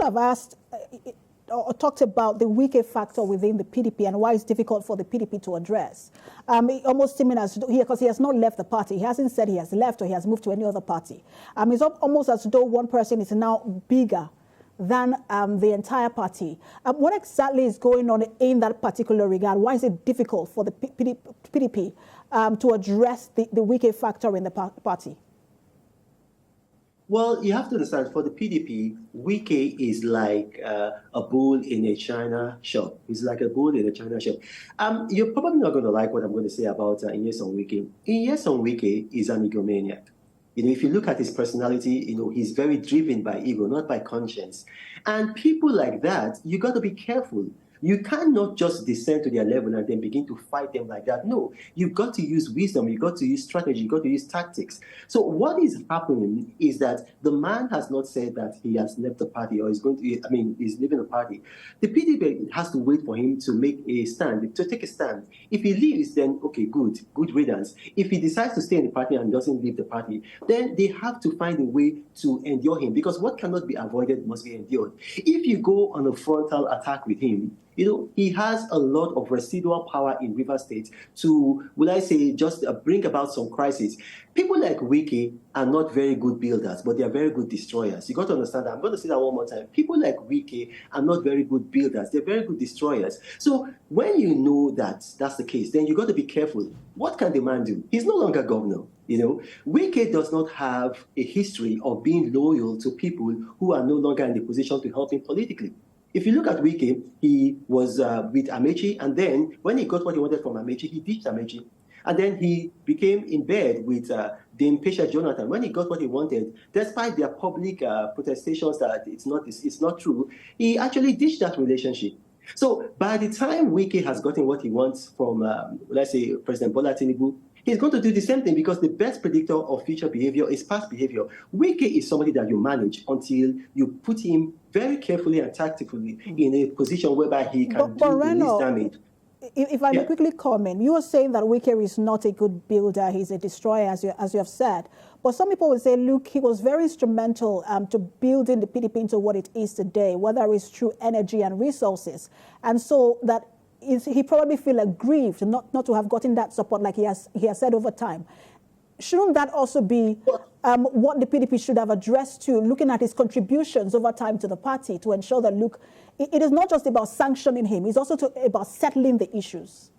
have asked or talked about the Wike factor within the PDP and why it's difficult for the PDP to address. Almost seeming as though, because he has not left the party. He hasn't said he has left or he has moved to any other party. It's almost as though one person is now bigger than the entire party. What exactly is going on in that particular regard? Why is it difficult for the PDP to address the Wike factor in the party? Well, you have to understand, for the PDP, Wike is like a bull in a china shop. He's like a bull in a china shop. You're probably not going to like what I'm going to say about Nyesom Wike. Nyesom Wike is an egomaniac. If you look at his personality, he's very driven by ego, not by conscience. And people like that, you got to be careful. You cannot just descend to their level and then begin to fight them like that. No, you've got to use wisdom. You've got to use strategy. You've got to use tactics. So what is happening is that the man has not said that he has left the party or is going to, is leaving the party. The PDP has to wait for him to make a stand, to take a stand. If he leaves, then okay, good riddance. If he decides to stay in the party and doesn't leave the party, then they have to find a way to endure him, because what cannot be avoided must be endured. If you go on a frontal attack with him, he has a lot of residual power in Rivers State to, will I say, just bring about some crisis. People like Wike are not very good builders, but they are very good destroyers. You got to understand that. I'm going to say that one more time. People like Wike are not very good builders. They're very good destroyers. So when you know that that's the case, then you got to be careful. What can the man do? He's no longer governor. Wike does not have a history of being loyal to people who are no longer in the position to help him politically. If you look at Wike, he was with Amechi, and then when he got what he wanted from Amechi, he ditched Amechi. And then he became in bed with Dame Pesha Jonathan. When he got what he wanted, despite their public protestations that it's not true, he actually ditched that relationship. So by the time Wike has gotten what he wants from, let's say, President Bola Tinubu, he's going to do the same thing, because the best predictor of future behavior is past behavior. Wike is somebody that you manage until you put him very carefully and tactically in a position whereby he can do the least damage. If I may quickly comment, you are saying that Wike is not a good builder, he's a destroyer, as you have said. But some people would say, look, he was very instrumental to building the PDP into what it is today, whether it's through energy and resources. And so that he probably feel aggrieved not to have gotten that support like he has said over time. Shouldn't that also be what the PDP should have addressed to, looking at his contributions over time to the party, to ensure that, look, it is not just about sanctioning him, it's also about settling the issues?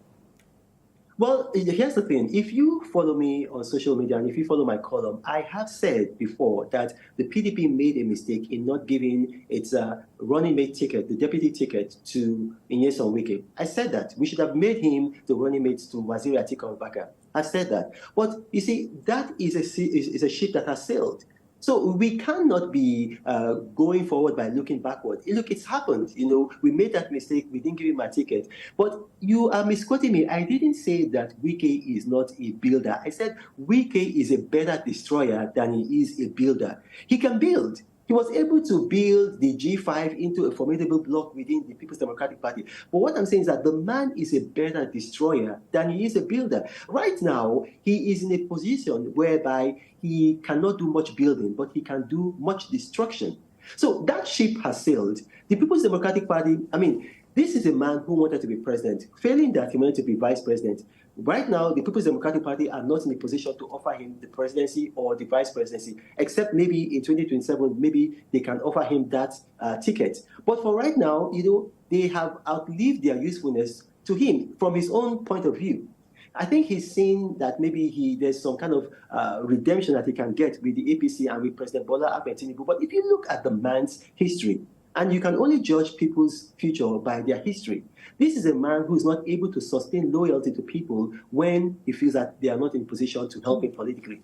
Well, here's the thing. If you follow me on social media and if you follow my column, I have said before that the PDP made a mistake in not giving its running mate ticket, the deputy ticket, to Nyesom Wike. I said that. We should have made him the running mate to Waziri Atiku Abubakar. I said that. But you see, that is a ship that has sailed. So we cannot be going forward by looking backward. Look, it's happened. We made that mistake. We didn't give him my ticket. But you are misquoting me. I didn't say that Wike is not a builder. I said Wike is a better destroyer than he is a builder. He can build. He was able to build the G5 into a formidable bloc within the People's Democratic Party. But what I'm saying is that the man is a better destroyer than he is a builder. Right now, he is in a position whereby he cannot do much building, but he can do much destruction. So that ship has sailed. The People's Democratic Party, this is a man who wanted to be president. Failing that, he wanted to be vice president. Right now, the People's Democratic Party are not in a position to offer him the presidency or the vice presidency, except maybe in 2027, maybe they can offer him that ticket. But for right now, they have outlived their usefulness to him from his own point of view. I think he's seen that maybe there's some kind of redemption that he can get with the APC and with President Bola Ahmed Tinubu. But if you look at the man's history, and you can only judge people's future by their history. This is a man who is not able to sustain loyalty to people when he feels that they are not in position to help him politically.